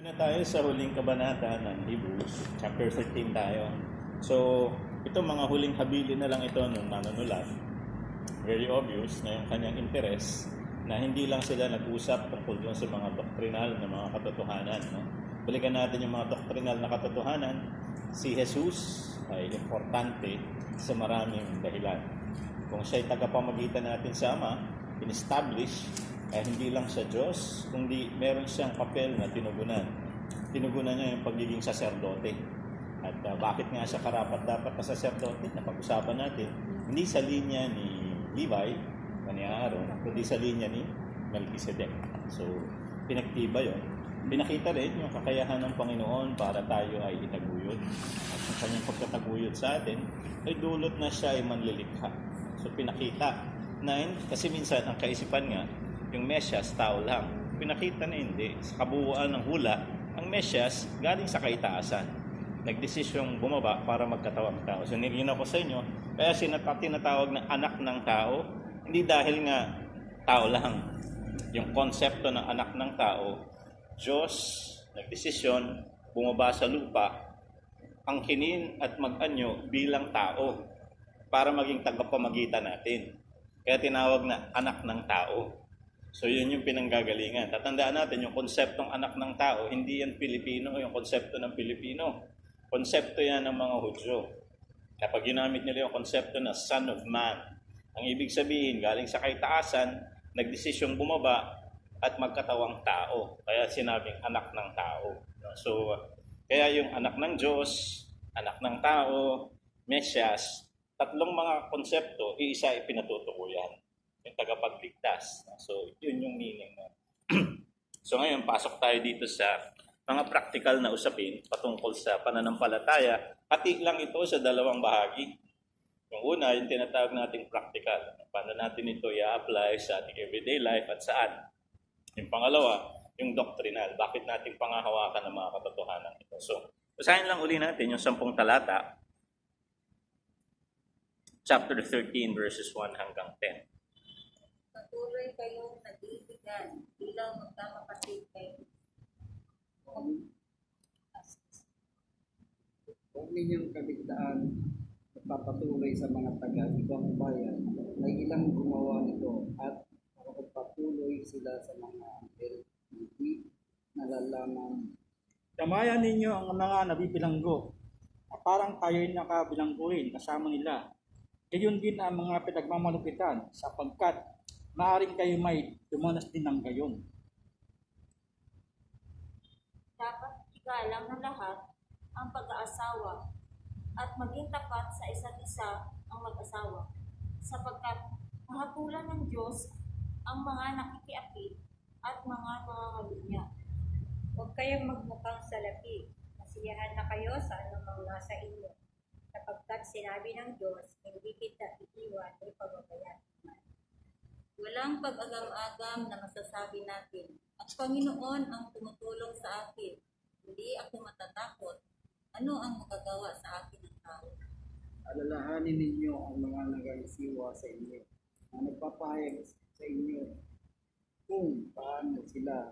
Na tayo sa huling kabanata ng Hebrews, chapter 13 tayo. So, ito mga huling habilin na lang ito ng manunulat. Very obvious na yung kanyang interes na hindi lang sila nag-usap tungkol doon sa mga doktrinal na mga katotohanan. No? Balikan natin yung mga doktrinal na katotohanan. Si Jesus ay importante sa maraming dahilan. Kung siya'y tagapamagitan natin sa Ama, in-establish hindi lang sa Diyos, kundi meron siyang papel na tinugunan. Tinugunan niya yung pagiging saserdote. At bakit nga siya karapat-dapat na saserdote? Napag-usapan natin, hindi sa linya ni Levi, ni Aaron, kundi sa linya ni Melchizedek. So, pinagtiba yun. Pinakita rin yung kakayahan ng Panginoon para tayo ay itaguyod. At yung kanyang pagkataguyod sa atin, ay dulot na siya ay manlilikha. So, pinakita na yun, kasi minsan ang kaisipan nga, yung Mesyas, tao lang. Pinakita na hindi. Sa kabuuan ng hula, ang Mesyas galing sa kaitaasan. Nagdesisyong bumaba para magkatawang tao. So nilinaw ko sa inyo, kaya tinatawag na anak ng tao, hindi dahil nga tao lang. Yung konsepto ng anak ng tao, Diyos, nagdesisyon, bumaba sa lupa, angkinin at mag-anyo bilang tao para maging tagapamagitan natin. Kaya tinawag na anak ng tao. So yun yung pinanggagalingan. Tatandaan natin yung konseptong anak ng tao, hindi yan Pilipino, yung konsepto ng Pilipino. Konsepto yan ng mga Hudyo. Kapag ginamit nila yung konsepto na Son of Man, ang ibig sabihin, galing sa kaitaasan, nagdesisyong bumaba at magkatawang tao. Kaya sinabing anak ng tao. So, kaya yung anak ng Diyos, anak ng tao, Mesyas, tatlong mga konsepto, iisa ipinatutukuyan. Yung tagapagligtas. So, yun yung meaning mo. So, ngayon, pasok tayo dito sa mga practical na usapin patungkol sa pananampalataya. Hati lang ito sa dalawang bahagi. Yung una, yung tinatawag nating practical. Paano natin ito i-apply sa ating everyday life at saan. Yung pangalawa, yung doctrinal. Bakit natin pangahawakan ng mga katotohanan ito. So, basahin lang uli natin yung 10 talata. Chapter 13, verses 1 hanggang 10. Patuloy kayong nag-iibigan bilang magkamakasig kayo. Huwag ninyong kaligtaan magpapatuloy sa mga taga-ibang bayan na ilang gumawa nito at makapagpatuloy sila sa mga anghel hindi nalalaman. Tamayan ninyo ang mga nabibilanggo na parang tayo'y nakabilangguin kasama nila. Gayon din ang mga pinagmamalupitan sapagkat maaring kayo may dumanas din ng gayon. Dapat igalang ng lahat ang pag-aasawa at maging tapat sa isa't isa ang mag-asawa sapagkat mahatulan ng Diyos ang mga nakikiapid at mga mangangalunya. Huwag kayong magmukhang salapi. Masiyahan na kayo sa anumang nasa inyo. Sapagkat sinabi ng Diyos, hindi kita iiwan o pababayaan. Walang pag-agam-agam na masasabi natin, at Panginoon ang tumutulong sa akin. Hindi ako matatakot. Ano ang magagawa sa akin ng tao? Alalahanin ninyo ang mga nagagasiwa sa inyo na nagpapahayag sa inyo kung paano sila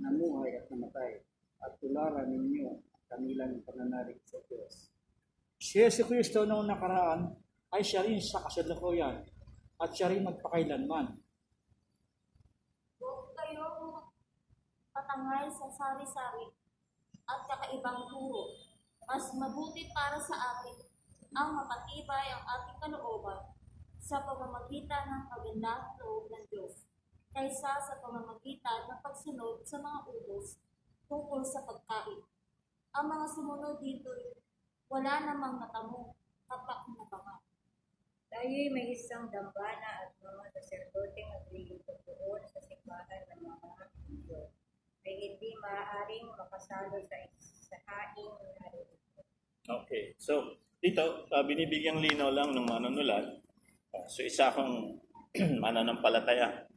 namuhay at namatay at tularan ninyo ang kanilang pananalig sa Diyos. Si Jesucristo noong nakaraan ay siya rin sa kasalukuyan at siya rin magpakailanman. Huwag kayong patangay sa sari-sari at kakaibang turo. Mas mabuti para sa atin ang mapatibay ang ating kalooban sa pamamagitan ng kagandahang loob ng Diyos kaysa sa pamamagitan ng pagsunod sa mga utos tungkol sa pagkain. Ang mga sumunod dito, wala namang natamo kapag nabangat. Tayo'y may isang dambana at mga saserdoteng naglilingkod doon sa simbahan ng mga Diyos ay hindi maaaring makasalo sa haing narito. Okay. So, dito, binibigyang linaw lang ng manunulat. So, isa akong mananampalataya.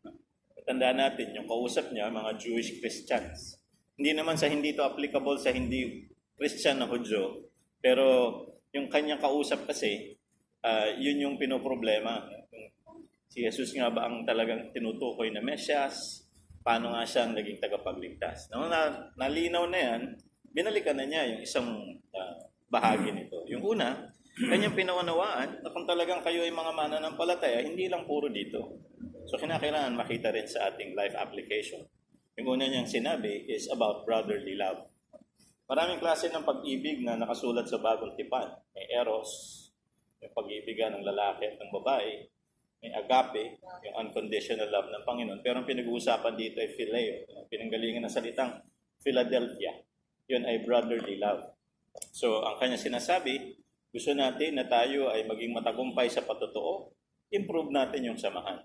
Tandaan natin, yung kausap niya, mga Jewish Christians. Hindi naman sa hindi ito applicable sa hindi Christian na Hudyo. Pero yung kanyang kausap kasi, yun yung pinoproblema. Si Jesus nga ba ang talagang tinutukoy na Mesyas? paano nga siya naging tagapagligtas. Nung nalinaw na yan, binalikan na niya yung isang bahagi nito. Yung una, kanyang pinaunawaan na kung talagang kayo ay mga mananampalataya, hindi lang puro dito. So kinakailangan makita rin sa ating life application. Yung una niyang sinabi is about brotherly love. Maraming klase ng pag-ibig na nakasulat sa Bagong Tipan. May eros, yung pag-ibigan ng lalaki at ng babae. May agape, yung unconditional love ng Panginoon. Pero ang pinag-uusapan dito ay phileo. Yung pinanggalingan ng salitang Philadelphia. Yun ay brotherly love. So ang kanya sinasabi, gusto natin na tayo ay maging matagumpay sa patotoo, improve natin yung samahan.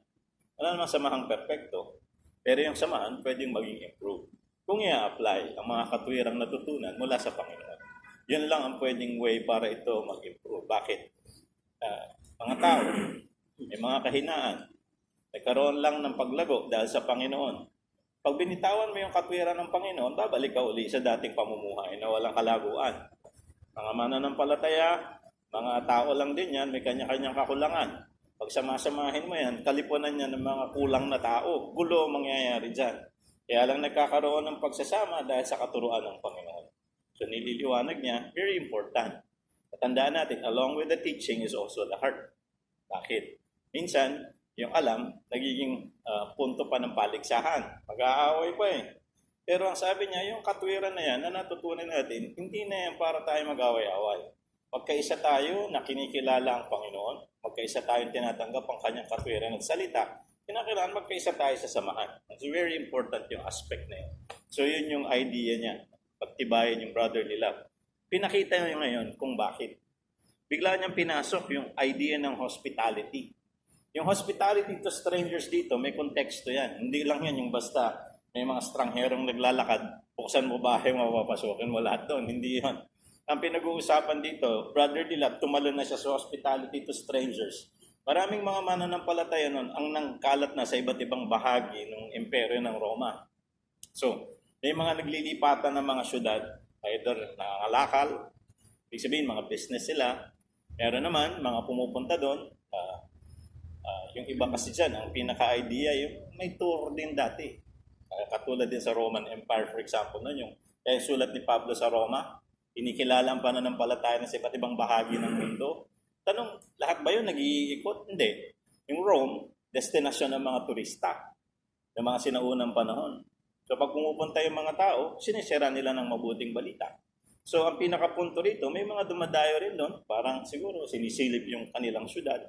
Wala namang samahang perfecto, pero yung samahan pwedeng maging improve. Kung i-apply ang mga katwirang natutunan mula sa Panginoon, yun lang ang pwedeng way para ito mag-improve. Bakit? Mga tao, may mga kahinaan, nagkaroon lang ng paglago dahil sa Panginoon. Pag binitawan mo yung katwiran ng Panginoon, babalik ka uli sa dating pamumuhay na walang kalaguan. Mga mananampalataya, mga tao lang din yan, may kanya-kanyang kakulangan. Pag samasamahin mo yan, kalipunan niya ng mga kulang na tao. Gulo ang mangyayari dyan. Kaya lang nagkakaroon ng pagsasama dahil sa katuruan ng Panginoon. So nililiwanag niya, very important. Tandaan natin, along with the teaching is also the heart. Bakit? Minsan, yung alam, nagiging punto pa ng paligsahan. Mag-aaway pa eh. Pero ang sabi niya, yung katwiran na yan na natutunan natin, hindi na yan para tayo mag-away-away. Magkaisa tayo na kinikilala ang Panginoon, magkaisa tayong tinatanggap ang kanyang katwiran at salita, kinakailangan magkaisa tayo sa samahan. It's very important yung aspect na yun. So yun yung idea niya, pagtibayin yung brotherly love. Pinakita niya ngayon kung bakit. Bigla niyang pinasok yung idea ng hospitality. Yung hospitality to strangers dito, may konteksto yan. Hindi lang yan yung basta may mga strangherong naglalakad, buksan mo bahay, mapapasokin mo lahat doon. Hindi yan. Ang pinag-uusapan dito, brotherly love, tumalon na siya sa hospitality to strangers. Maraming mga mananampalataya nun ang nangkalat na sa iba't ibang bahagi ng imperyo ng Roma. So, may mga naglilipatan ng mga syudad, either nangangalakal, ibig sabihin mga business sila. Meron naman, mga pumupunta doon. Yung iba kasi dyan, ang pinaka-idea, yung may tour din dati. Katulad din sa Roman Empire, for example, nun, yung sulat ni Pablo sa Roma, inikilala ang pananampalataya sa iba't ibang bahagi ng mundo. Tanong, lahat ba yun nag-iikot? Hindi. Yung Rome, destinasyon ng mga turista ng mga sinaunang panahon. So pag pumupunta yung mga tao, sinisira nila ng mabuting balita. So ang pinakapunto rito, may mga dumadayo rin doon, parang siguro sinisilip yung kanilang syudad.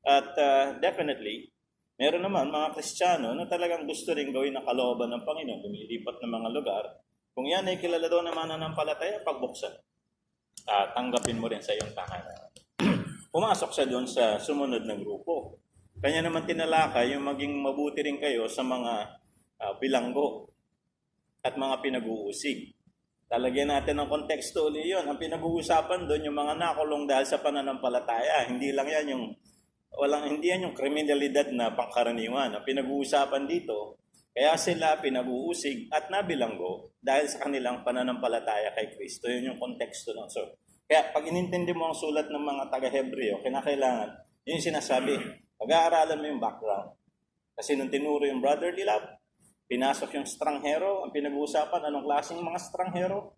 At definitely, meron naman mga Kristiyano na talagang gusto rin gawin ng kalooban ng Panginoon, lumilipat ng mga lugar. Kung yan ay kilala doon na mananampalataya, pagbuksan. Tanggapin mo rin sa iyong tahanan. Pumasok siya doon sa sumunod na grupo. Kanya naman tinalakay yung maging mabuti rin kayo sa mga bilanggo at mga pinag-uusig. Talagyan natin ng konteksto ulit yun. Ang pinag-uusapan doon, yung mga nakulong dahil sa pananampalataya. Hindi lang yan yung, hindi yan yung kriminalidad na pangkaraniwan. Ang pinag-uusapan dito, kaya sila pinag-uusig at nabilanggo dahil sa kanilang pananampalataya kay Kristo. Yun yung konteksto. No? So, kaya pag inintindi mo ang sulat ng mga taga-Hebreo, kinakailangan, yun yung sinasabi, pag-aaralan mo yung background. Kasi nung tinuro yung brotherly love, pinasok yung stranghero, ang pinag-uusapan, anong klaseng mga stranghero?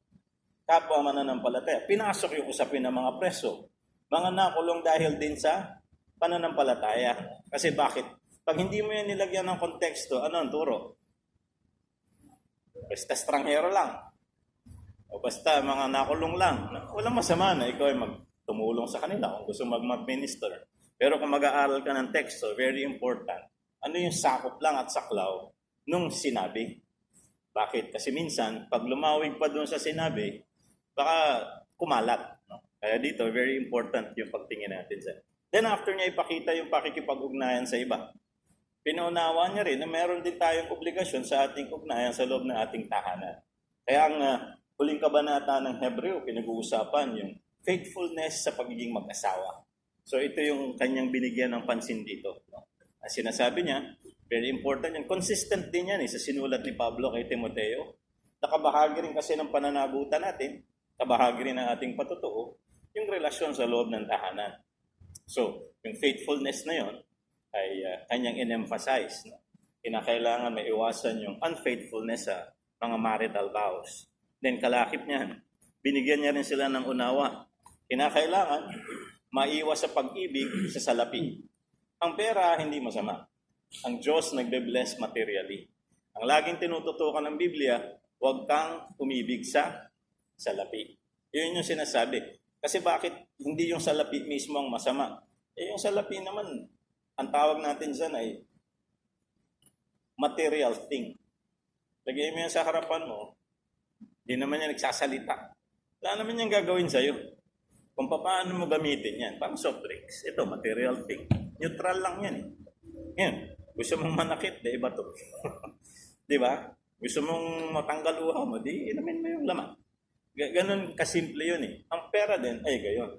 Kapwa mananampalataya. Pinasok yung usapin ng mga preso. Mga nakulong dahil din sa pananampalataya. Kasi bakit? Pag hindi mo yan nilagyan ng konteksto, ano ang turo? Basta stranghero lang. O basta mga nakulong lang. Walang masama na ikaw ay magtumulong sa kanila kung gusto mag-minister. Pero kung mag-aaral ka ng teksto, very important. Ano yung sakop lang at saklaw nung sinabi? Bakit? Kasi minsan, pag lumawig pa doon sa sinabi, baka kumalat. No? Kaya dito, very important yung pagtingin natin sa. Then after niya ipakita yung pakikipag-ugnayan sa iba, pinaunawa niya rin na meron din tayong obligasyon sa ating ugnayan sa loob ng ating tahanan. Kaya ang huling kabanata ng Hebreo, pinag-uusapan yung faithfulness sa pagiging mag-asawa. So ito yung kanyang binigyan ng pansin dito. No? Ang sinasabi niya, very important yan. Consistent din yan sa sinulat ni Pablo kay Timoteo. Nakabahagi rin kasi ng pananagutan natin, kabahagi rin ng ating patutuo, yung relasyon sa loob ng tahanan. So, yung faithfulness na yon ay kanyang in-emphasize. No? kinakailangan may iwasan yung unfaithfulness sa mga marital vows. Then kalakip niyan, binigyan niya rin sila ng unawa. Kinakailangan maiwas sa pag-ibig sa salapi. Ang pera hindi masama. Ang Diyos nagbe-bless materially. Ang laging tinututukan ng Biblia, huwag kang umibig sa salapi. Yun yung sinasabi. Kasi bakit hindi yung salapi mismo ang masama? Yung salapi naman, ang tawag natin dyan ay material thing. Lagay mo yan sa harapan mo, hindi naman yan nagsasalita. Wala naman yan gagawin sa'yo. Kung paano mo gamitin yan, pang soft drinks, ito, material thing. Neutral lang yan eh. Yan, gusto mong manakit, di ba to? Di ba? Gusto mong matanggal uhaw mo, di inamin mo yung laman. Ganon kasimple yun eh. Ang pera din, ay gayon.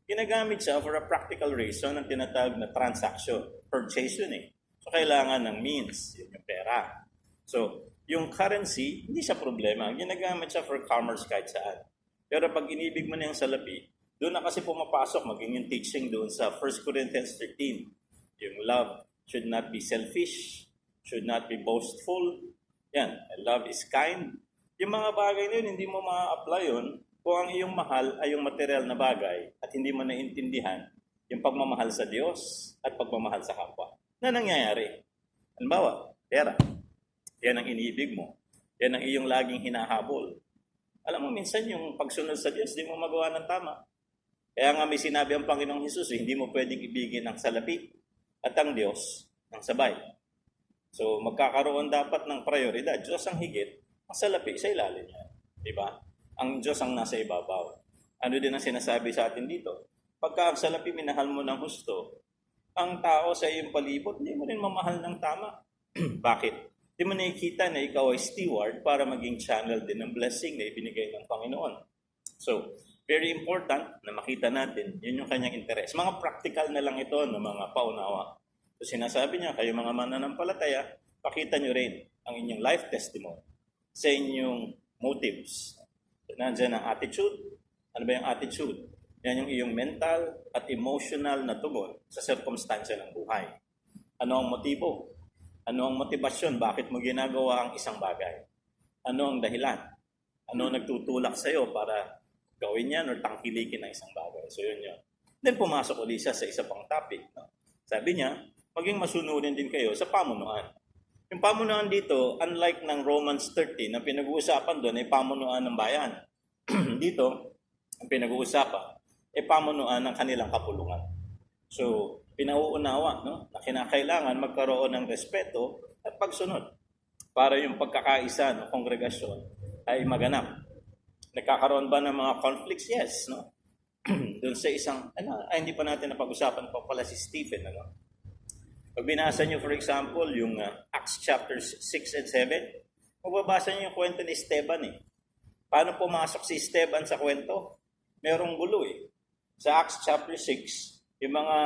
Ginagamit siya for a practical reason ang tinatawag na transaction. Purchase yun eh. So, kailangan ng means. Yun yung pera. So, yung currency, hindi siya problema. Ginagamit siya for commerce kahit saan. Pero pag inibig mo na yung salapi, doon na kasi pumapasok, maging yung teaching doon sa 1 Corinthians 13. Yung love should not be selfish, should not be boastful. Yan, love is kind. Yung mga bagay na yun, hindi mo ma-apply yun kung ang iyong mahal ay yung material na bagay at hindi mo naintindihan yung pagmamahal sa Diyos at pagmamahal sa kapwa. Na nangyayari. Halimbawa, pera. Yan ang iniibig mo. Yan ang iyong laging hinahabol. Alam mo, minsan yung pagsunod sa Diyos, hindi mo magawa ng tama. Kaya nga may sinabi ang Panginoong Hesus, hindi mo pwedeng ibigin ang salapi at ang Diyos ng sabay. So, magkakaroon dapat ng prioridad. Diyos ang higit, ang salapi sa ilalim niya. Diba? Ang Diyos ang nasa ibabaw. Ano din ang sinasabi sa atin dito? Pagka ang salapi minahal mo ng husto, ang tao sa iyong palibot, hindi mo rin mamahal ng tama. Bakit? Hindi mo nakikita na ikaw ay steward para maging channel din ng blessing na ibinigay ng Panginoon. So, very important na makita natin, yun yung kanyang interes. Mga practical na lang ito ng mga paunawa. So, sinasabi niya, kayo mga mananampalataya, pakita nyo rin ang inyong life testimony sa inyong motives. So, nandiyan ang attitude. Ano ba yung attitude? Yan yung iyong mental at emotional na tugon sa sirkumstansya ng buhay. Ano ang motibo? Ano ang motibasyon? Bakit mo ginagawa ang isang bagay? Ano ang dahilan? Ano ang nagtutulak sa iyo para gawin yan or tangkilikin ang isang bagay? So yun yun. Then pumasok ulit siya sa isa pang topic. No? Sabi niya, maging masunurin din kayo sa pamunuan. Yung pamunuan dito, unlike ng Romans 13 na pinag-uusapan doon ay pamunuan ng bayan. Dito, ang pinag-uusapan ay pamunuan ng kanilang kapulungan. So, pinauunawa no, na kinakailangan magkaroon ng respeto at pagsunod para yung pagkakaisa ng kongregasyon ay maganap. Nagkakaroon ba ng mga conflicts? Yes. No? Doon sa isang, hindi pa natin napag-usapan pa pala si Stephen. Ano? Pag binasa nyo, for example, yung Acts chapters 6 and 7, magbabasa nyo yung kwento ni Esteban. Paano pumasok si Esteban sa kwento? Merong gulo Sa Acts chapter 6, yung mga,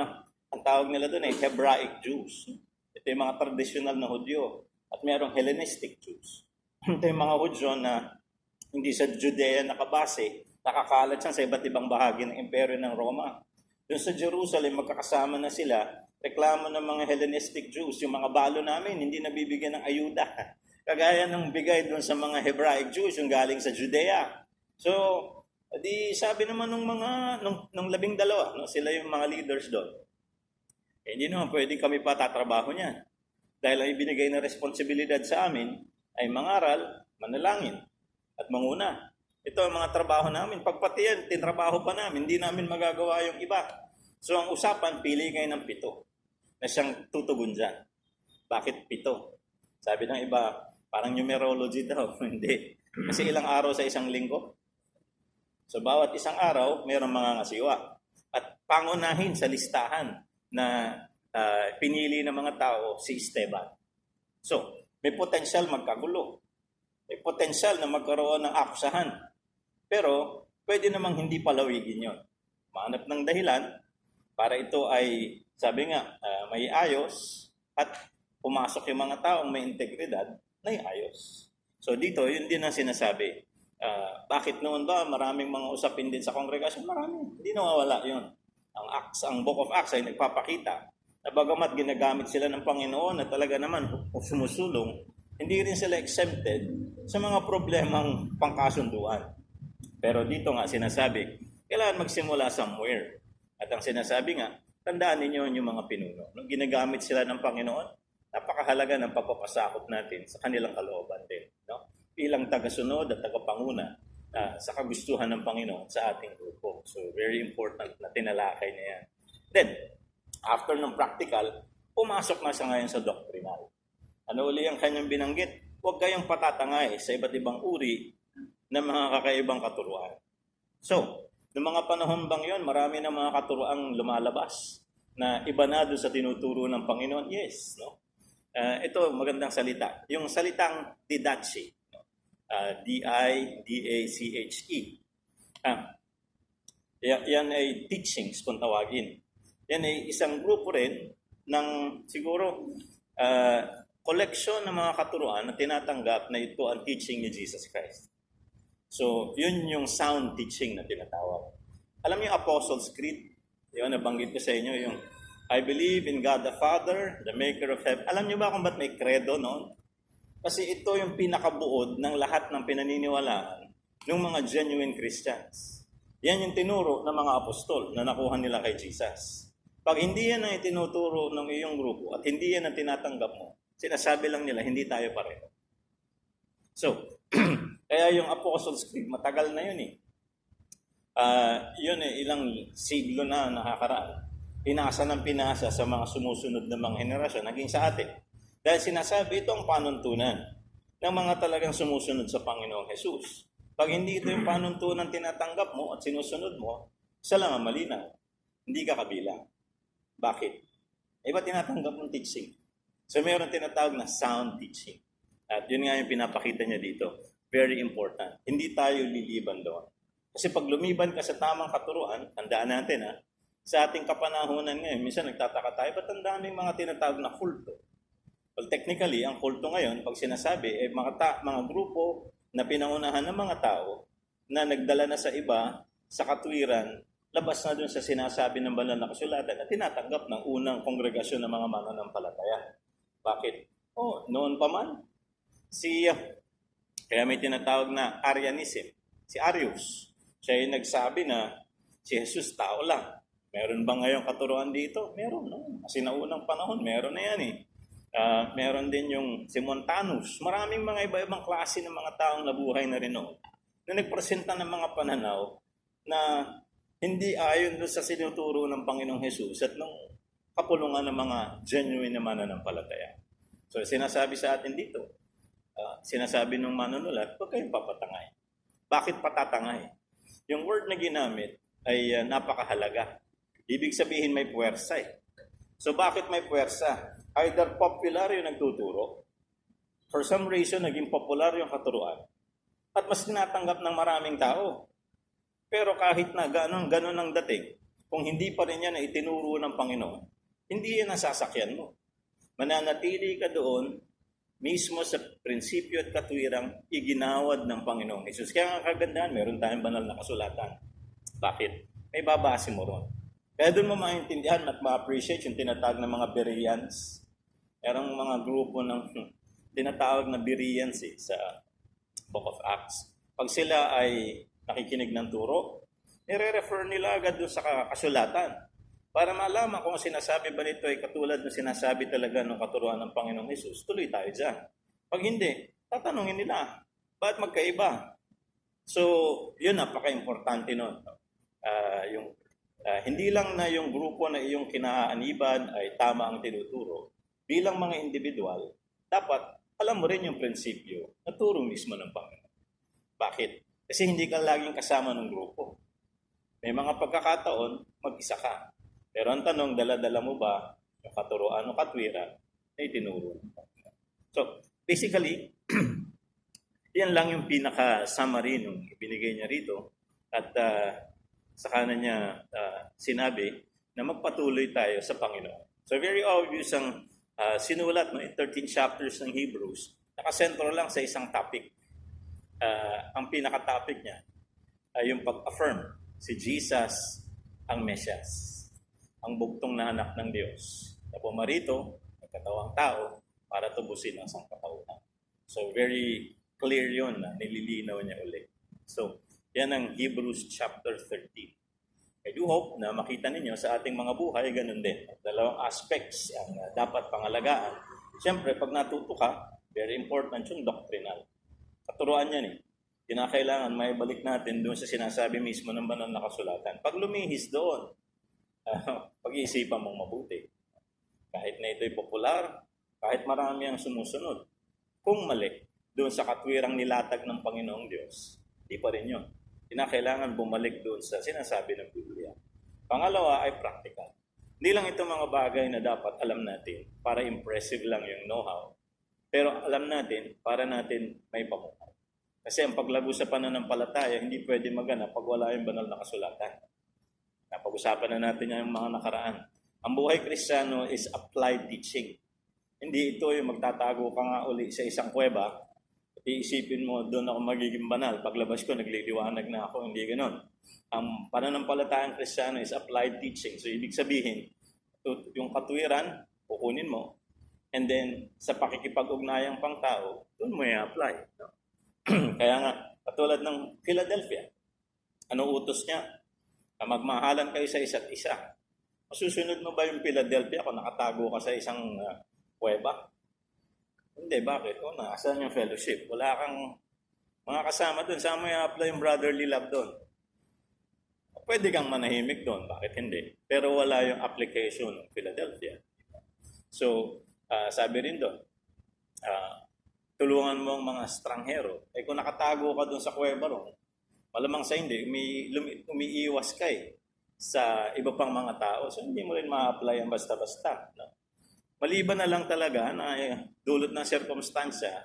ang tawag nila doon ay Hebraic Jews. Ito yung mga traditional na Hudyo. At merong Hellenistic Jews. Ito yung mga Hudyo na hindi sa Judea nakabase, nakakalat siya sa iba't ibang bahagi ng imperyo ng Roma. Doon sa Jerusalem, magkakasama na sila, reklamo ng mga Hellenistic Jews, yung mga balo namin, hindi nabibigyan ng ayuda. Kagaya ng bigay doon sa mga Hebraic Jews, yung galing sa Judea. So, di sabi naman ng mga, nung 12, no, sila yung mga leaders doon. Hindi naman pwedeng kami pa tatrabaho niyan. Dahil ang ibinigay na responsibilidad sa amin ay mangaral, manalangin, at manguna. Ito ang mga trabaho namin. Pagpati yan, tinrabaho pa namin. Hindi namin magagawa yung iba. So ang usapan, pili kayo ng 7 na siyang tutugon dyan. Bakit 7? Sabi ng iba, parang numerology daw. Hindi. Kasi ilang araw sa isang linggo. So bawat isang araw, mayroong mga ngasiwa. At pangunahin sa listahan na pinili ng mga tao si Esteban. So, may potensyal magkagulo. May potensyal na magkaroon ng aksahan. Pero, pwede namang hindi palawigin yon. Mahanap ng dahilan para ito ay, sabi nga, may ayos at pumasok yung mga taong may integridad na ayos. So dito, yun din ang sinasabi. Bakit noon ba maraming mga usapin din sa kongregasyon? Marami. Hindi nawawala yun. Ang Book of Acts ay nagpapakita na bagamat ginagamit sila ng Panginoon na talaga naman sumusulong, hindi rin sila exempted sa mga problemang pangkasunduan. Pero dito nga sinasabi, kailangan magsimula somewhere. At ang sinasabi nga, tandaan ninyo yung mga pinuno. Nung ginagamit sila ng Panginoon, napakahalaga ng pagpapasakop natin sa kanilang kalooban din. No? Bilang tagasunod at tagapanguna sa kagustuhan ng Panginoon sa ating grupo. So very important na tinalakay na yan. Then, after ng practical, pumasok na siya ngayon sa doctrinal. Ano uli ang kanyang binanggit? Huwag kayong patatangay sa iba't ibang uri ng mga kakaibang katuruan. So, noong mga panahon bang yon, marami ng mga katuruang lumalabas na iba na doon sa tinuturo ng Panginoon? Yes. No? Ito, magandang salita. Yung salitang didache. D-I-D-A-C-H-E. Yan ay teachings kung tawagin. Yan ay isang grupo rin ng siguro collection ng mga katuruan na tinatanggap na ito ang teaching ni Jesus Christ. So, yun yung sound teaching na tinatawag. Alam niyo yung Apostles' Creed? Yun, nabanggit ko sa inyo yung I believe in God the Father, the maker of heaven. Alam niyo ba kung ba't may credo noon? Kasi ito yung pinakabuod ng lahat ng pinaniniwalaan ng mga genuine Christians. Yan yung tinuro ng mga apostol na nakuha nila kay Jesus. Pag hindi yan ang itinuturo ng iyong grupo at hindi yan ang tinatanggap mo, sinasabi lang nila, hindi tayo pareho. So, kaya yung Apostles' Creed, matagal na yun eh. Yun eh, ilang siglo na nakakaraan. Pinasa ng pinasa sa mga sumusunod na mga henerasyon, naging sa atin. Dahil sinasabi ito ang panuntunan ng mga talagang sumusunod sa Panginoong Jesus. Pag hindi ito yung panuntunan tinatanggap mo at sinusunod mo, isa lang ang malinaw. Hindi ka kabilang. Bakit? Iba tinatanggap mong teaching. So mayroon tinatawag na sound teaching. At yun nga yung pinapakita niya dito. Very important. Hindi tayo liliban doon. Kasi pag lumiban ka sa tamang katuruan, tandaan natin sa ating kapanahunan ngayon, minsan nagtataka tayo, ba't ang daming mga tinatawag na kulto? Well, technically, ang kulto ngayon, pag sinasabi, mga grupo na pinangunahan ng mga tao na nagdala na sa iba, sa katwiran, labas na dun sa sinasabi ng banal na kasulatan na tinatanggap ng unang kongregasyon ng mga mananampalataya. Bakit? Noon pa man, kaya may tinatawag na Arianism, si Arius. Siya yung nagsabi na si Jesus tao lang. Meron ba ngayong katuruan dito? Meron, no? Kasi naunang panahon, meron na yan eh. Meron din yung si Montanus. Maraming mga iba-ibang klase ng mga taong nabuhay na rin noon na nagpresenta ng mga pananaw na hindi ayon doon sa sinuturo ng Panginoong Jesus at nung kapulungan ng mga genuine na mananampalataya. So sinasabi sa atin dito, sinasabi ng manunulat, huwag kayong papatangay. Bakit patatangay? Yung word na ginamit ay napakahalaga. Ibig sabihin may puwersa eh. So bakit may puwersa? Either popular yung nagtuturo, for some reason naging popular yung katuruan, at mas tinatanggap ng maraming tao. Pero kahit na ganon ang dating, kung hindi pa rin yan na itinuro ng Panginoon, hindi yan ang sasakyan mo. Mananatili ka doon mismo sa prinsipyo at katwirang iginawad ng Panginoong Jesus. Kaya nga kagandahan, meron tayong banal na kasulatan. Bakit? May babase mo ron. Kaya doon mo maintindihan at ma-appreciate yung tinatawag ng mga Bereans. Merong mga grupo ng tinatawag na Bereans sa Book of Acts. Pag sila ay nakikinig ng turo, nire-refer nila agad doon sa kasulatan para malaman kung sinasabi ba nito ay katulad ng sinasabi talaga ng katuruan ng Panginoong Jesus. Tuloy tayo dyan. Pag hindi, tatanungin nila, bakit magkaiba? So, yun napaka-importante nun. Hindi lang na yung grupo na iyong kinaaniban ay tama ang tinuturo. Bilang mga individual, dapat alam mo rin yung prinsipyo na turo mismo ng Panginoon. Bakit? Kasi hindi ka laging kasama ng grupo. May mga pagkakataon, mag-isa ka. Pero ang tanong, dala-dala mo ba yung katuroan o katwiran na itinuro ng Panginoon? So, basically, yan lang yung pinaka-summary nung ibinigay niya rito. At saka na niya sinabi na magpatuloy tayo sa Panginoon. So, very obvious ang sinulat in 13 chapters ng Hebrews, nakasentro lang sa isang topic. Ang pinaka-topic niya ay yung pag-affirm si Jesus ang Mesias, ang bugtong na anak ng Diyos. na pumarito, nagkatawang tao, para tubusin ang sangkatauhan. So very clear yun na nililinaw niya ulit. So, yan ang Hebrews chapter 13. I do hope na makita ninyo sa ating mga buhay, ganun din. Dalawang aspects ang dapat pangalagaan. Siyempre, pag natuto ka, very important yung doctrinal. Katuruan yan eh. Kinakailangan may balik natin doon sa sinasabi mismo ng banal na kasulatan. Pag lumihis doon, pag-iisipan mong mabuti. Kahit na ito'y popular, kahit marami ang sumusunod. Kung mali, doon sa katwirang nilatag ng Panginoong Diyos, di pa rin yun. Kinakailangan bumalik doon sa sinasabi ng Biblia. Pangalawa ay practical. Hindi lang ito mga bagay na dapat alam natin para impressive lang yung know-how. Pero alam natin para natin may pamuhay. Kasi ang paglago sa pananampalataya, hindi pwede maganap pag wala yung banal na kasulatan. Napag-usapan na natin yung mga nakaraan. Ang buhay Kristiyano is applied teaching. Hindi ito yung magtatago ka nga uli sa isang kuweba, iisipin mo, doon ako magiging banal. Paglabas ko, nagliliwanag na ako. Hindi ganoon. Ang pananampalatayang Kristiyano is applied teaching. So, ibig sabihin, yung katwiran, kukunin mo. And then, sa pakikipag-ugnayang pang tao, doon mo i-apply. No? Kaya nga, katulad ng Philadelphia, ano utos niya? Na magmahalan kayo sa isa't isa. Masusunod mo ba yung Philadelphia kung nakatago ka sa isang kuweba? Hindi, bakit? O, nasaan yung fellowship? Wala kang mga kasama doon. Saan mo i-apply yung brotherly love doon? Pwede kang manahimik doon. Bakit hindi? Pero wala yung application ng Philadelphia. So, sabi rin doon, tulungan mo ang mga estranghero. Eh kung nakatago ka doon sa kuweba ron, malamang sa hindi, umiiwas ka sa iba pang mga tao. So, hindi mo rin ma-apply ang basta-basta. No? Maliban na lang talaga na dulot ng sirkumstansya,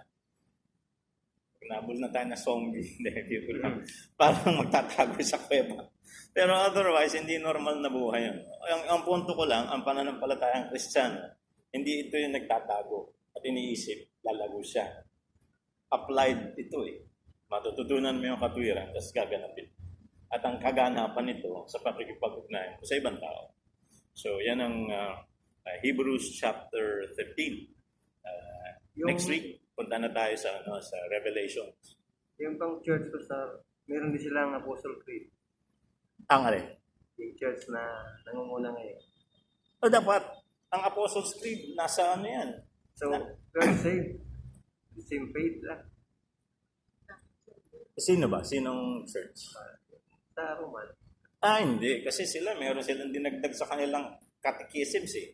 nabul na tayo na zombie, parang magtatago sa kuweba. Pero otherwise, hindi normal na buhay yun. Ang punto ko lang, ang pananampalatayang Kristiyano, hindi ito yung nagtatago at iniisip, lalago siya. Applied ito eh. Matututunan mo yung katwiran, tapos gaganapin. At ang kaganapan nito sa pakikipag-ugnayan sa ibang tao. So, yan ang Hebrews chapter 13. Next week, punta na tayo sa Revelations. Yung pang church ko meron din silang Apostle Creed. Ang alin? Yung church na nangunguna ngayon. O dapat, ang Apostles' Creed, nasa ano yan? So, we're saved. The same faith lang. Sino ba? Sinong church? Sa Roman. Hindi. Kasi meron silang dinagdag sa kanilang catechisms eh.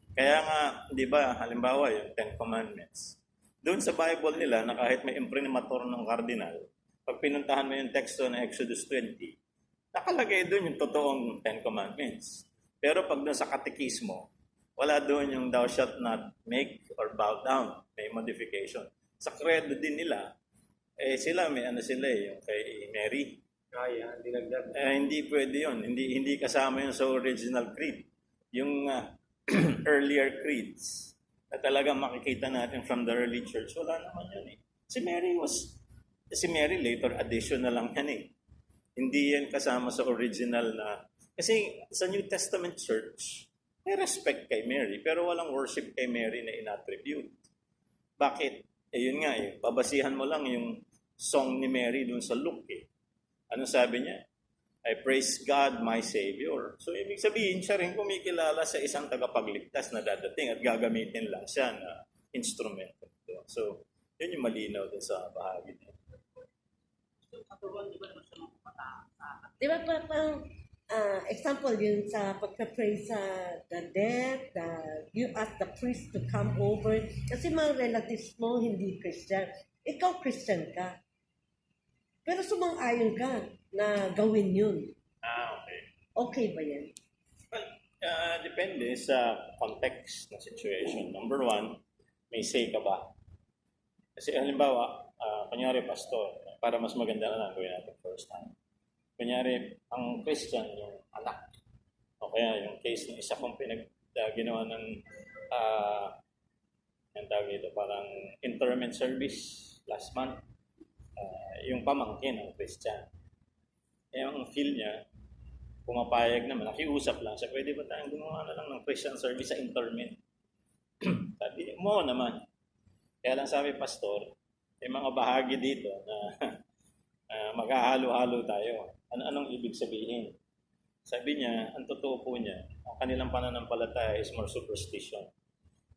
Kaya nga, di ba, halimbawa yung Ten Commandments. Doon sa Bible nila, na kahit may imprimatur ng cardinal, pag pinuntahan mo yung teksto ng Exodus 20, nakalagay doon yung totoong Ten Commandments. Pero pag doon sa katekismo, wala doon yung thou shalt not make or bow down. May modification. Sa credo din nila, sila yung kay Mary. Kaya, dinagdag. Hindi pwede yun. Hindi kasama yun sa original creed. Yung earlier creeds na talagang makikita natin from the early church, wala naman yun eh. Si Mary later addition na lang yan eh. Hindi yan kasama sa original na, kasi sa New Testament church, may respect kay Mary, pero walang worship kay Mary na inattribute. Bakit? Yun nga eh, babasihan mo lang yung song ni Mary dun sa Luke eh. Ano sabi niya? I praise God, my Savior. So, ibig sabihin, siya rin kumikilala sa isang tagapagligtas na dadating at gagamitin lang siya na instrument. So, yun yung malinaw dun sa bahagi niya. Di ba parang example yun sa pagka-pray sa the dead, you ask the priest to come over. Kasi mga relatives mo hindi Christian. Ikaw Christian ka. Pero sumang-ayon ka na gawin yun. Okay. Okay ba yan? Well, depende sa context ng situation. Number one, may say ka ba? Kasi halimbawa, kunyari pastor, para mas maganda na lang gawin natin first time. Kunyari, ang Christian, yung anak. O kaya yung case ng isa kong ginawa ng yung tawag ito, parang interment service last month. Yung pamangkin ng Christian. Yung feel niya, pumapayag naman, nakiusap lang siya, pwede ba tayong gumawa na lang ng Christian service sa interment? Sabi, mo naman. Kaya lang sabi, Pastor, may mga bahagi dito na maghahalo-halo tayo. Anong ibig sabihin? Sabi niya, ang totoo po niya, ang kanilang pananampalataya is more superstition.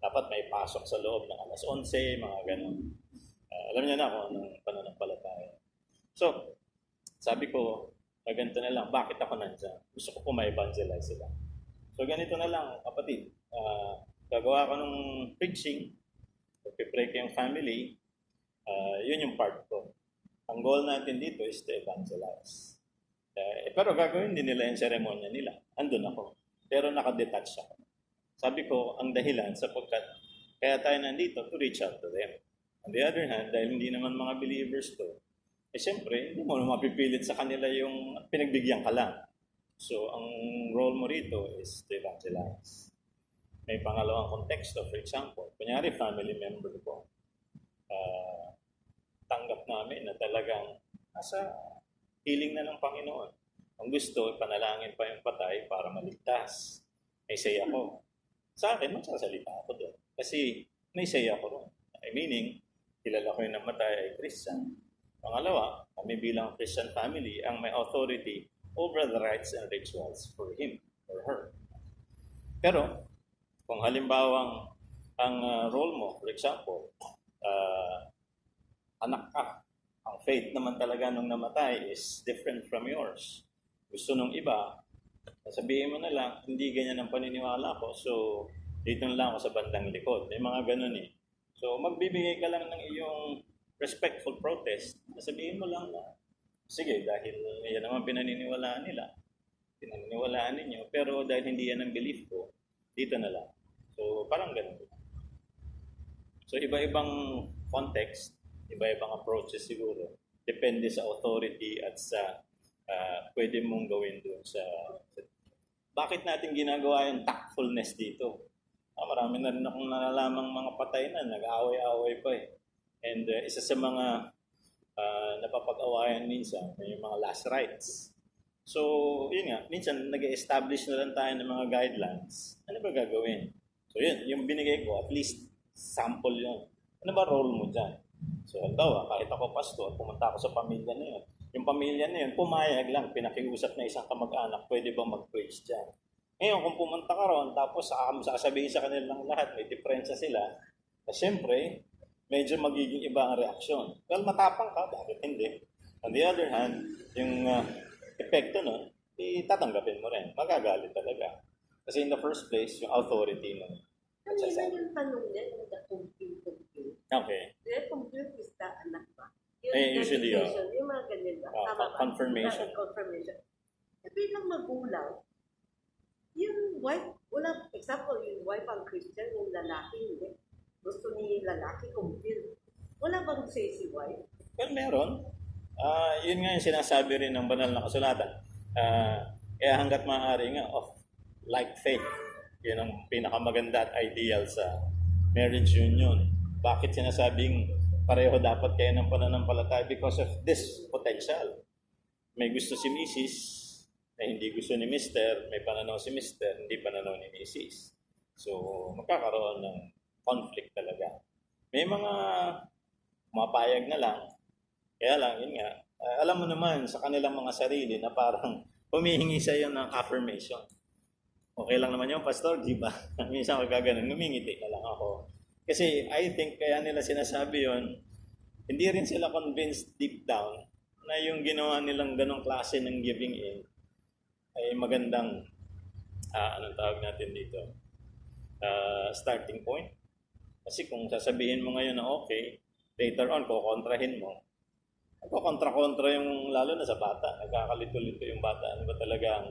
Dapat may pasok sa loob ng alas 11, mga ganun. Alam niya na kung anong pananampalataya. So, sabi ko, ganito na lang, bakit ako nandyan? Gusto ko po ma-evangelize sila. So, ganito na lang, kapatid. Gagawa ko ng preaching, pag-pray ko yung family, yun yung part ko. Ang goal natin dito is to evangelize. Pero gagawin din nila yung seremonya nila. Andun ako. Pero nakadetach ako. Sabi ko, ang dahilan sapagkat kaya tayo nandito to reach out to them. On the other hand, dahil hindi naman mga believers to, siyempre, hindi mo mapipilit sa kanila yung pinagbigyan ka lang. So, ang role mo rito is to evangelize. May pangalawang konteksto, for example, kunyari family member ko, tanggap namin na talagang nasa healing na ng Panginoon. Ang gusto, panalangin pa yung patay para maligtas. May say ako. Sa akin, magsasalita ako doon. Kasi may say ako doon. Meaning, kilala ko yung namatay ay Christian. Pangalawa, kami bilang Christian family ang may authority over the rites and rituals for him or her. Pero, kung halimbawang ang role mo, for example, anak ka, ang faith naman talaga nung namatay is different from yours. Gusto nung iba, sabihin mo na lang, hindi ganyan ang paniniwala ko, so dito na lang ako sa bandang likod. May mga ganun eh. So magbibigay ka lang ng iyong respectful protest, sabihin mo lang na, sige, dahil yan naman pinaniniwalaan nila, pinaniniwalaan ninyo, pero dahil hindi yan ang belief ko, dito na lang. So parang ganun. So iba-ibang context, iba-ibang approaches siguro. Depende sa authority at sa pwede mong gawin doon sa... Bakit natin ginagawa yung tactfulness dito? Marami na rin akong nalalamang mga patay na, nag-aaway-aaway pa eh. And isa sa mga napapag-awayan minsan, yung mga last rites. So, yun nga, minsan nag-establish na lang tayo ng mga guidelines. Ano ba gagawin? So yun, yung binigay ko, at least sample yun. Ano ba role mo dyan? So, halimbawa, kahit ako pastor, pumunta ako sa pamilya na yun. Yung pamilya na yun, pumayag lang, pinakiusap na isang kamag-anak, pwede bang mag-praise dyan? Ngayon, kung pumunta ka ron, tapos sasabihin sa kanilang lahat, may diferensya sila, siyempre, medyo magiging iba ang reaksyon. Well, matapang ka, bakit hindi? On the other hand, yung epekto nun, tatanggapin mo rin. Magagalit talaga. Kasi in the first place, yung authority nun. Kanina yung tanong niya, yung the compute. Okay. The compute is the anak ba? Usually, yung mga ganyan ba? Tama ba? confirmation. Confirmation. Bilang magulang, yung wife, wala, example, yung wife ang Christian, yung lalaki hindi. Gusto ni lalaki compute. Wala bang say si wife? Well, meron. Yun nga yung sinasabi rin ng banal na kasulatan. Kaya hanggat maaari nga of like faith. Yun ang pinakamaganda at ideal sa marriage union. Bakit sinasabing pareho dapat kayo ng pananampalataya? Because of this potential. May gusto si Mrs. na hindi gusto ni Mr. May pananaw si Mr. Hindi pananaw ni Mrs. So, magkakaroon ng conflict talaga. May mga mapayag na lang. Kaya lang, yun nga, alam mo naman sa kanilang mga sarili na parang humihingi sa iyo ng affirmation. Okay lang naman yung pastor, di ba? Minsan magkaganon, ngumingiti na lang ako. Kasi I think kaya nila sinasabi yon, hindi rin sila convinced deep down na yung ginawa nilang ganong klase ng giving in ay magandang, anong tawag natin dito, starting point. Kasi kung sasabihin mo ngayon na okay, later on, kukontrahin mo, kontra-kontra yung lalo na sa bata. Nagkakalito-lito yung bata. Ano ba talaga ang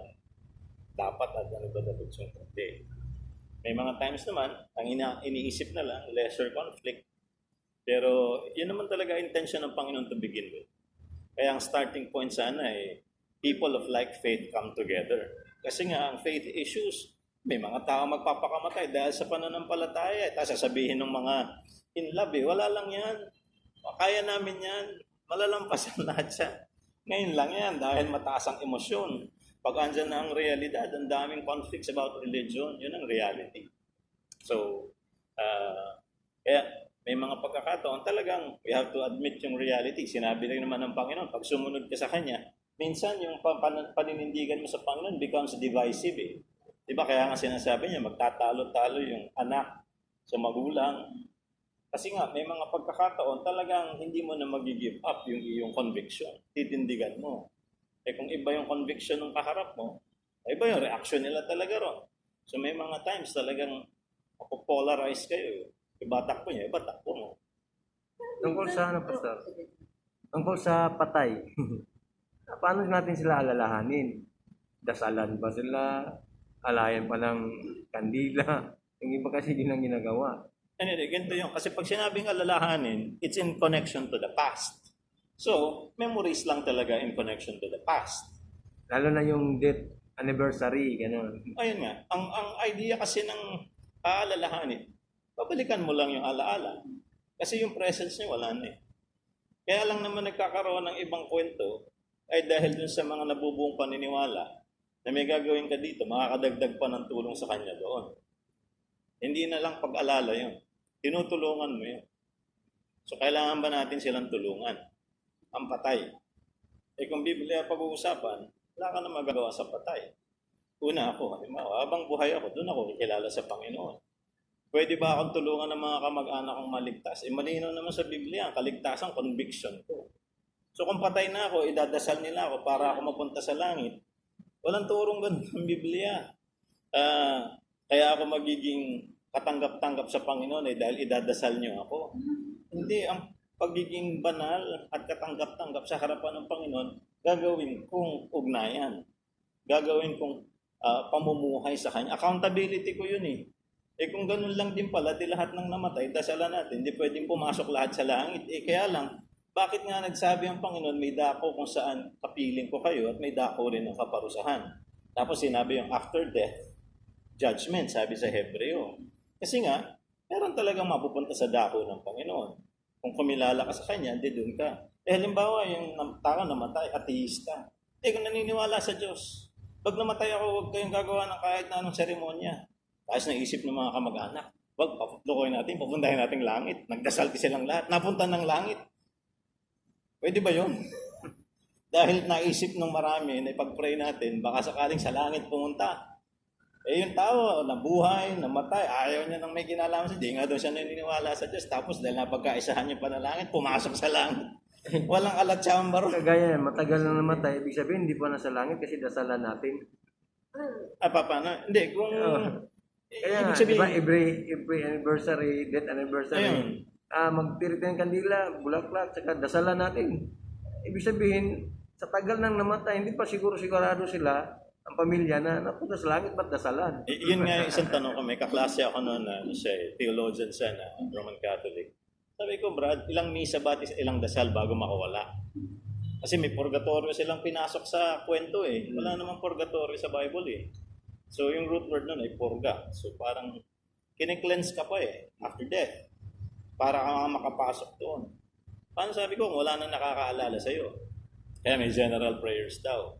dapat at ano ba dapat yung hindi. May mga times naman, ang iniisip na lang, lesser conflict. Pero yun naman talaga intention ng Panginoon to begin with. Kaya ang starting point sana ay people of like faith come together. Kasi nga, ang faith issues, may mga tao magpapakamatay dahil sa pananampalataya. Tapos sasabihin ng mga in love, wala lang yan. Kaya namin yan. Malalampasan lahat siya. Ngayon lang yan dahil mataas ang emosyon. Pag andyan na ang realidad, ang daming conflicts about religion, yun ang reality. So, kaya may mga pagkakataon talagang we have to admit yung reality. Sinabi rin naman ng Panginoon, pag sumunod ka sa Kanya, minsan yung paninindigan mo sa Panginoon becomes divisive eh. Diba kaya nga sinasabi niya, magtatalo-talo yung anak sa magulang. Kasi nga, may mga pagkakataon talagang hindi mo na mag-give up yung iyong conviction. Titindigan mo. Eh kung iba yung conviction ng kaharap mo, iba yung reaction nila talaga ron. So may mga times talagang mapopolarize kayo. Iba takbo niya, iba takbo mo. Tungkol sa ano, Pastor? Tungkol sa patay. Paano natin sila alalahanin? Dasalan ba sila? Alayan pa ng kandila? Yung iba kasi yun ang ginagawa. Anyway, ganito yun. Kasi pag sinabing alalahanin, it's in connection to the past. So, memories lang talaga in connection to the past. Lalo na yung death anniversary, gano'n. Ayun nga, ang idea kasi ng aalalahanin, babalikan mo lang yung alaala. Kasi yung presence niya wala na eh. Kaya lang naman nagkakaroon ng ibang kwento ay dahil dun sa mga nabubuong paniniwala na may gagawin ka dito, makakadagdag pa ng tulong sa kanya doon. Hindi na lang pag-alala yun. Tinutulungan mo yun. So, kailangan ba natin silang tulungan? Ang patay. Eh kung Biblia pag-uusapan, wala ka na magagawa sa patay. Una ako, halimbawa, habang buhay ako, doon ako kikilala sa Panginoon. Pwede ba akong tulungan ng mga kamag-anak kong maligtas? Eh malinaw naman sa Biblia, ang kaligtasan, conviction ko. So kung patay na ako, idadasal nila ako para ako mapunta sa langit. Walang turong ganun ng Biblia. Kaya ako magiging katanggap-tanggap sa Panginoon dahil idadasal niyo ako. Hindi, ang pagiging banal at katanggap-tanggap sa harapan ng Panginoon, gagawin kong ugnayan. Gagawin kong pamumuhay sa Kanya. Accountability ko yun eh. Eh kung ganun lang din pala, di lahat ng namatay, dasalan natin, hindi pwedeng pumasok lahat sa langit. Eh kaya lang, bakit nga nagsabi ang Panginoon, may dako kung saan kapiling ko kayo at may dako rin ng kaparusahan. Tapos sinabi yung after death, judgment, sabi sa Hebreo. Kasi nga, meron talagang mapupunta sa dako ng Panginoon. Kung kumilala ka sa Kanya, hindi doon ka. Eh halimbawa, yung tao namatay, ateista. Eh kung naniniwala sa Diyos, pag namatay ako, huwag kayong gagawa ng kahit na anong seremonya. Tapos naisip ng mga kamag-anak, wag, paputukoy natin, papuntahin natin langit. Nagdasal silang lahat, napunta ng langit. Pwede ba yun? Dahil naisip ng marami na ipag-pray natin, baka sakaling sa langit pumunta. Eh yung tao, nabuhay, namatay, ayaw niya nang may kinalaman sa Diyos. Hindi nga daw siya naniniwala sa Diyos. Tapos dahil napagkaisahan niya pa na langit, pumasok sa langit. Walang alatsamba ron. Kagaya yan, matagal na namatay, ibig sabihin hindi pa nasa langit kasi dasalan natin. Paano? Hindi, kung... Kaya nga, ibig sabihin, every anniversary, death anniversary, ayun. magtirik ng kandila, bulaklak, saka dasalan natin. Ibig sabihin, sa tagal nang namatay, hindi pa sigurado sila, ang pamilya na napunta sa langit, ba't dasalan? Yun nga yung isang tanong ko, may kaklase ako noon na theologian siya na Roman Catholic. Sabi ko, Brad, ilang misa ba at ilang dasal bago makawala? Kasi may purgatorio silang pinasok sa kwento eh. Wala namang purgatorio sa Bible eh. So yung root word nun ay purga. So parang kine-cleanse ka pa eh after death para ka makapasok doon. Paano sabi ko, wala nang nakakaalala sa'yo? Kaya may general prayers daw.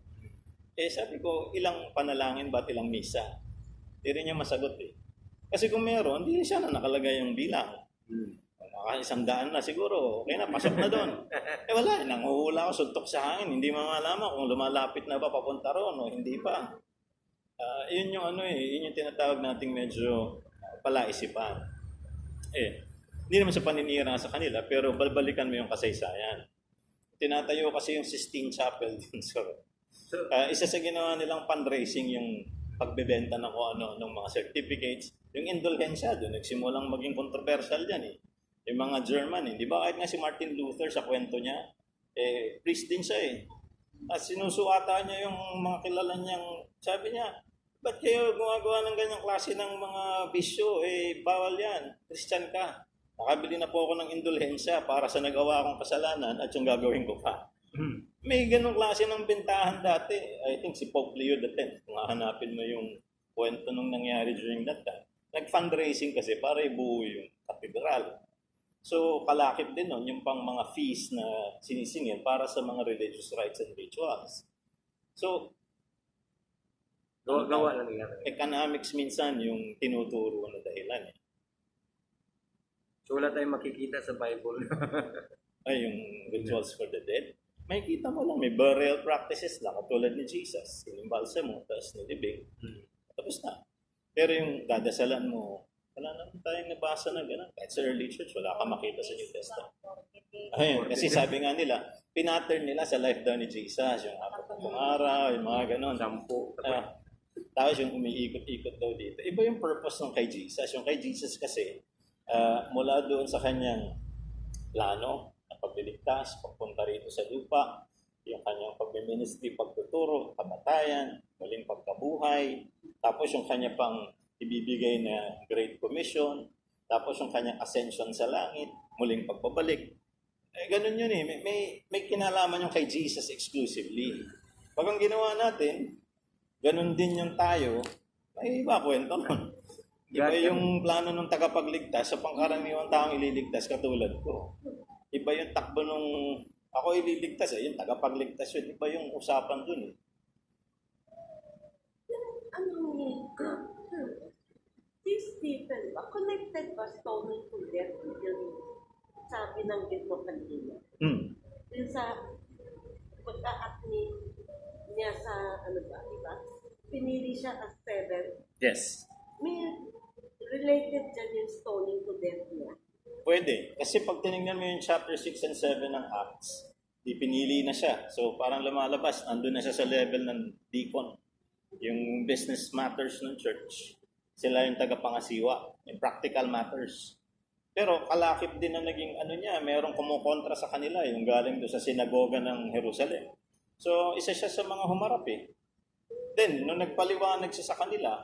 Eh sabi ko, ilang panalangin ba at ilang misa? Hindi rin niya masagot eh. Kasi kung meron, hindi siya na nakalagay yung bilang. Naka 100 na siguro, okay na, pasok na doon. Eh wala, nanguhula ako, suntok sa hangin. Hindi mamalaman kung lumalapit na ba papunta ron o hindi pa. Yun yung yun yung tinatawag nating medyo palaisipan. Hindi naman sa paninira sa kanila, pero balbalikan mo yung kasaysayan. Tinatayo kasi yung Sistine Chapel din. So, isa sa ginawa nilang fundraising yung pagbebenta ng ng mga certificates. Yung indulhensya doon, nagsimulang maging controversial dyan eh. Yung mga German, di ba? Kahit nga si Martin Luther sa kwento niya, priest din siya eh. At sinusuata niya yung mga kilala niyang, sabi niya, ba't kayo gumagawa ng ganyang klase ng mga bisyo? Bawal yan. Christian ka. Nakabili na po ako ng indulhensya para sa nagawa akong kasalanan at yung gagawin ko pa. May ganong klase ng bentahan dati. I think si Pope Leo X, kung hahanapin mo yung kwento nung nangyari during that time, nag-fundraising kasi para ibuo yung katedral. So, kalakip din nun yung pang mga fees na sinisingil para sa mga religious rites and rituals. So, Gawa na nila. Economics minsan yung tinuturo na dahilan eh. So wala tayong makikita sa Bible. Ay, yung rituals for the dead. Makikita mo lang, may burial practices lang, katulad ni Jesus. Sinimbalsa mo, tapos nilibing. Tapos na. Pero yung dadasalan mo, wala naman tayong nabasa na gano'n. Kahit sa early church, wala ka makita sa New Testament. Ayun, kasi sabi nga nila, pinattern nila sa life daw ni Jesus, yung apat na araw, yung mga gano'n. 10. Tapos yung umiikot-ikot daw dito. Iba yung purpose ng kay Jesus. Yung kay Jesus kasi, mula doon sa kanyang plano, na pagliligtas, pagpunta rito sa lupa, yung kanyang pagmiministry, pagtuturo, kamatayan, muling pagkabuhay, tapos yung kanya pang ibibigay na Great Commission, tapos yung kanyang ascension sa langit, muling pagbabalik. Ganun yun eh. May kinalaman yung kay Jesus exclusively. Pag ang ginawa natin, ganun din yung tayo, ay iba kwento nun. Iba yung plano ng tagapagligtas sa pangkaraniwang taong ililigtas katulad ko. Iba yung takbo nung ako ililigtas yung tagapagligtas yun. Iba yung usapan dun eh. Si Stephen ba, connected ba stoning to death yung sabi ng mo kanina? Yung sa pagka-acne niya sa, diba? Pinili siya as 7. Yes. May related dyan yung stoning to death niya. Pwede. Kasi pag tinignan mo yung chapter 6 and 7 ng Acts, di pinili na siya. So parang lumalabas, andun na siya sa level ng deacon. Yung business matters ng church, sila yung tagapangasiwa, yung practical matters. Pero kalakip din na naging merong kumukontra sa kanila, yung galing doon sa sinagoga ng Jerusalem. So isa siya sa mga humarap eh. Then, nung nagpaliwanag siya sa kanila,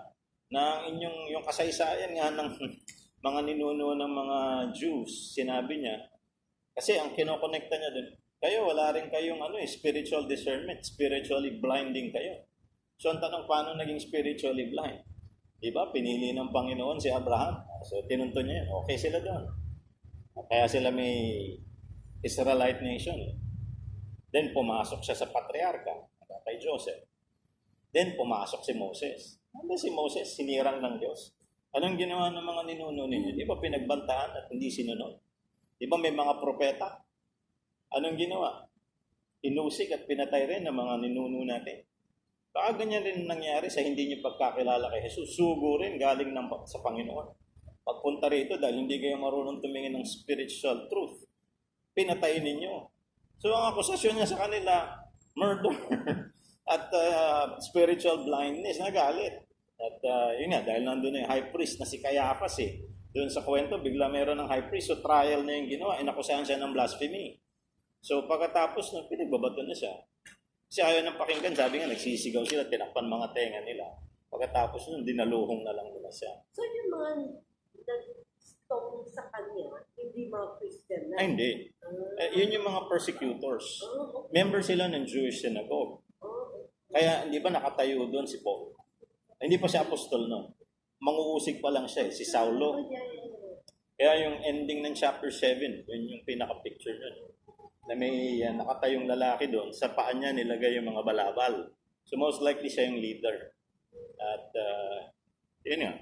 na yung kasaysayan nga ng mga ninuno ng mga Jews, sinabi niya, kasi ang kinokonekta niya doon, kayo wala rin kayong spiritual discernment, spiritually blinding kayo. So ang tanong, paano naging spiritually blind? Diba? Pinili ng Panginoon si Abraham. So tinunto niya yun. Okay sila doon. Kaya sila may Israelite nation. Then pumasok siya sa patriarka, kay Joseph. Then pumasok si Moses. Ano si Moses? Sinirang ng Diyos. Anong ginawa ng mga ninuno ninyo? Di ba pinagbantaan at hindi sinunod? Di ba may mga propeta? Anong ginawa? Inusig at pinatay rin ng mga ninuno natin. Baka ganyan rin nangyari sa hindi niyo pagkakilala kay Jesus. Sugo rin galing sa Panginoon. Pagpunta rito dahil hindi kayo marunong tumingin ng spiritual truth, pinatay ninyo. So ang akusasyon niya sa kanila, murder at spiritual blindness, nagalit. At yun nga, dahil nandun na yung high priest na si Caiaphas doon sa kwento, bigla meron ng high priest, so trial na yung ginawa, inakusahan siya ng blasphemy. So pagkatapos, pinagbabato na siya. Kasi ayaw ng pakinggan, sabi nga, nagsisigaw sila, tinakpan mga tenga nila. Pagkatapos nun, dinaluhong na lang nila siya. So yung mga nag-stone sa kanya, hindi mga Christian na? Ay, hindi. Yun yung mga persecutors. Member sila ng Jewish synagogue. Kaya, hindi ba nakatayo doon si Paul? Hindi pa siya apostol noon. Manguusig pa lang siya si Saulo. Kaya yung ending ng chapter 7, yun yung pinaka-picture nun. Na may nakatayong lalaki doon, sa paan niya nilagay yung mga balabal. So most likely siya yung leader. At yun nga,